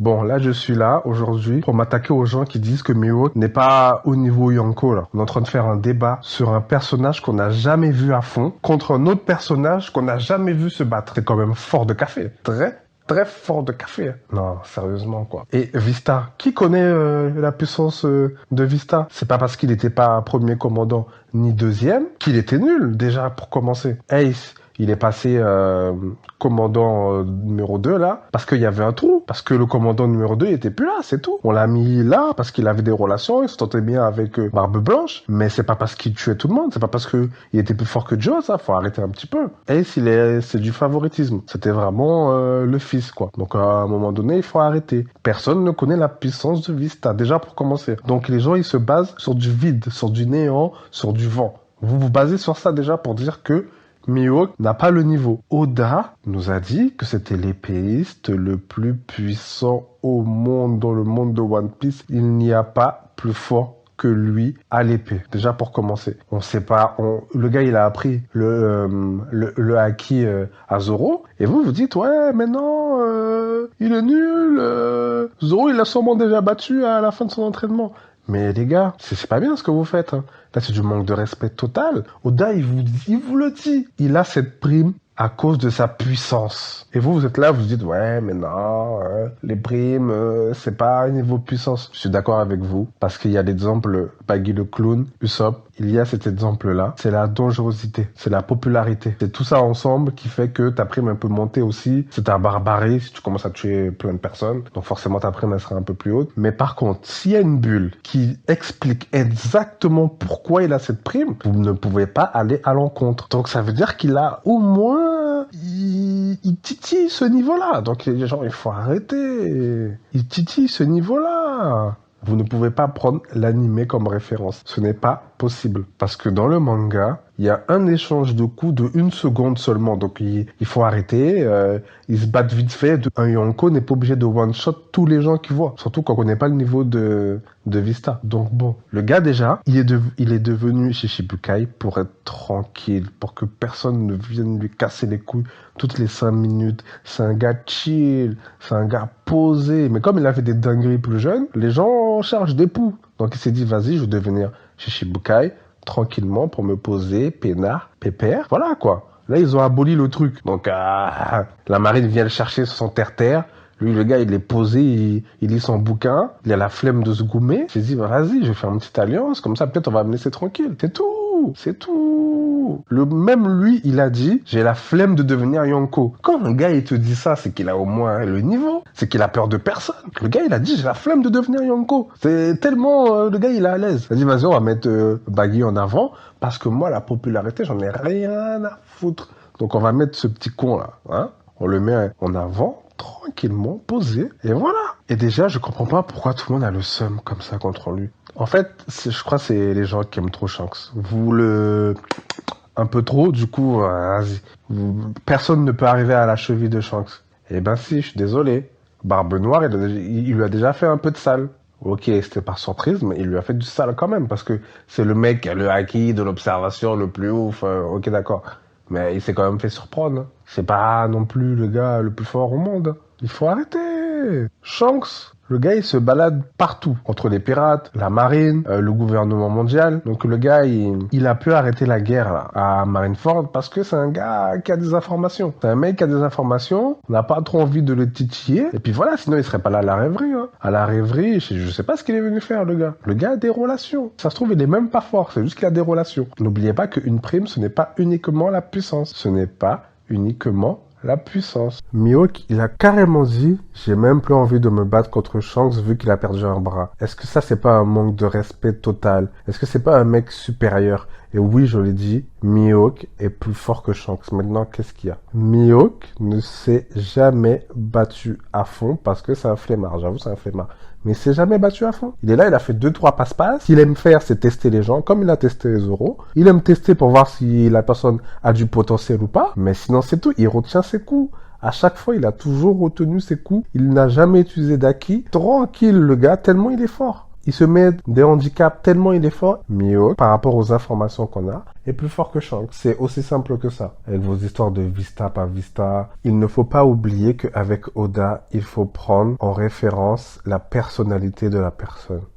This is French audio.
Bon, là, je suis là aujourd'hui pour m'attaquer aux gens qui disent que Mihawk n'est pas au niveau Yonko, là. On est en train de faire un débat sur un personnage qu'on n'a jamais vu à fond contre un autre personnage qu'on n'a jamais vu se battre. C'est quand même fort de café. Très fort de café. Non, sérieusement, quoi. Et Vista, qui connaît la puissance de Vista? C'est pas parce qu'il n'était pas premier commandant ni deuxième qu'il était nul, déjà, pour commencer. Ace, il est passé commandant numéro 2 là, parce qu'il y avait un trou, parce que le commandant numéro 2 il était plus là, c'est tout. On l'a mis là parce qu'il avait des relations, il se tentait bien avec Barbe Blanche, mais c'est pas parce qu'il tuait tout le monde, c'est pas parce que il était plus fort que Joe, ça, faut arrêter un petit peu. Ace, c'est du favoritisme. C'était vraiment le fils, quoi. Donc à un moment donné, il faut arrêter. Personne ne connaît la puissance de Vista, déjà pour commencer. Donc les gens, ils se basent sur du vide, sur du néant, sur du vent. Vous vous basez sur ça déjà pour dire que Mihawk n'a pas le niveau. Oda nous a dit que c'était l'épéiste le plus puissant au monde, dans le monde de One Piece. Il n'y a pas plus fort que lui à l'épée. Déjà pour commencer. On sait pas, le gars il a appris le haki à Zoro. Et vous dites, ouais, mais non, il est nul. Zoro il l'a sûrement déjà battu à la fin de son entraînement. Mais les gars, c'est pas bien ce que vous faites. Hein. Là, c'est du manque de respect total. Oda, il vous le dit. Il a cette prime à cause de sa puissance. Et vous êtes là, vous dites, ouais, mais non, les primes, c'est pas un niveau puissance. Je suis d'accord avec vous, parce qu'il y a l'exemple Baggy le clown, Usopp, il y a cet exemple-là. C'est la dangerosité, c'est la popularité. C'est tout ça ensemble qui fait que ta prime, elle peut monter aussi. C'est ta barbarie si tu commences à tuer plein de personnes. Donc forcément, ta prime, elle sera un peu plus haute. Mais par contre, s'il y a une bulle qui explique exactement pourquoi il a cette prime, vous ne pouvez pas aller à l'encontre. Donc ça veut dire qu'il a au moins il titille ce niveau-là. Donc les gens, il faut arrêter. Il titille ce niveau-là. Vous ne pouvez pas prendre l'animé comme référence. Ce n'est pas possible. Parce que dans le manga, il y a un échange de coups de 1 seconde seulement. Donc il faut arrêter. Ils se battent vite fait. Un Yonko n'est pas obligé de one-shot tous les gens qu'il voit. Surtout quand on connaît pas le niveau de Vista. Donc bon, le gars déjà, il est devenu Shichibukai pour être tranquille. Pour que personne ne vienne lui casser les couilles toutes les 5 minutes. C'est un gars chill. C'est un gars posé. Mais comme il avait des dingueries plus jeunes, les gens cherchent des poux. Donc il s'est dit, vas-y, je vais devenir Shichibukai tranquillement pour me poser, peinard, pépère. Voilà, quoi. Là, ils ont aboli le truc. Donc, la marine vient le chercher sur son terre-terre. Lui, le gars, il est posé, il lit son bouquin. Il a la flemme de se goumer. Il s'est dit, vas-y, je vais faire une petite alliance. Comme ça, peut-être, on va me laisser tranquille. C'est tout. C'est tout. Même lui, il a dit, j'ai la flemme de devenir Yonko. Quand un gars, il te dit ça, c'est qu'il a au moins le niveau. C'est qu'il a peur de personne. Le gars, il a dit, j'ai la flemme de devenir Yonko. C'est tellement, le gars, il est à l'aise. Il a dit, vas-y, on va mettre Baggy en avant. Parce que moi, la popularité, j'en ai rien à foutre. Donc, on va mettre ce petit con là. Hein, on le met en avant. Tranquillement, posé, et voilà. Et déjà, je comprends pas pourquoi tout le monde a le seum comme ça contre lui. En fait, je crois que c'est les gens qui aiment trop Shanks. Vous le... un peu trop, du coup, vas-y. Personne ne peut arriver à la cheville de Shanks. Eh ben si, je suis désolé. Barbe Noire, il lui a déjà fait un peu de sale. Ok, c'était par surprise, mais il lui a fait du sale quand même, parce que c'est le mec qui a le haki de l'observation le plus ouf. Ok, d'accord. Mais il s'est quand même fait surprendre. C'est pas non plus le gars le plus fort au monde. Il faut arrêter. Shanks, le gars, il se balade partout. Entre les pirates, la marine, le gouvernement mondial. Donc le gars, il a pu arrêter la guerre là, à Marineford parce que c'est un gars qui a des informations. C'est un mec qui a des informations. On n'a pas trop envie de le titiller. Et puis voilà, sinon il serait pas là à la rêverie. Hein. À la rêverie, je sais pas ce qu'il est venu faire, le gars. Le gars a des relations. Ça se trouve, il est même pas fort. C'est juste qu'il a des relations. N'oubliez pas qu'une prime, ce n'est pas uniquement la puissance. Ce n'est pas uniquement la puissance. Mihawk, il a carrément dit, j'ai même plus envie de me battre contre Shanks vu qu'il a perdu un bras. Est-ce que ça, c'est pas un manque de respect total? Est-ce que c'est pas un mec supérieur? Et oui, je l'ai dit, Mihawk est plus fort que Shanks. Maintenant, qu'est-ce qu'il y a? Mihawk ne s'est jamais battu à fond parce que c'est un flemmard. J'avoue, c'est un flemmard. Mais il s'est jamais battu à fond. Il est là, il a fait 2-3 passe-passe. Ce qu'il aime faire, c'est tester les gens, comme il a testé Zoro. Il aime tester pour voir si la personne a du potentiel ou pas. Mais sinon, c'est tout. Il retient ses coups. À chaque fois, il a toujours retenu ses coups. Il n'a jamais utilisé d'Aki. Tranquille, le gars, tellement il est fort. Il se met des handicaps tellement il est fort. Mihawk, par rapport aux informations qu'on a, est plus fort que Shanks. C'est aussi simple que ça. Avec vos histoires de vista par vista, il ne faut pas oublier qu'avec Oda, il faut prendre en référence la personnalité de la personne.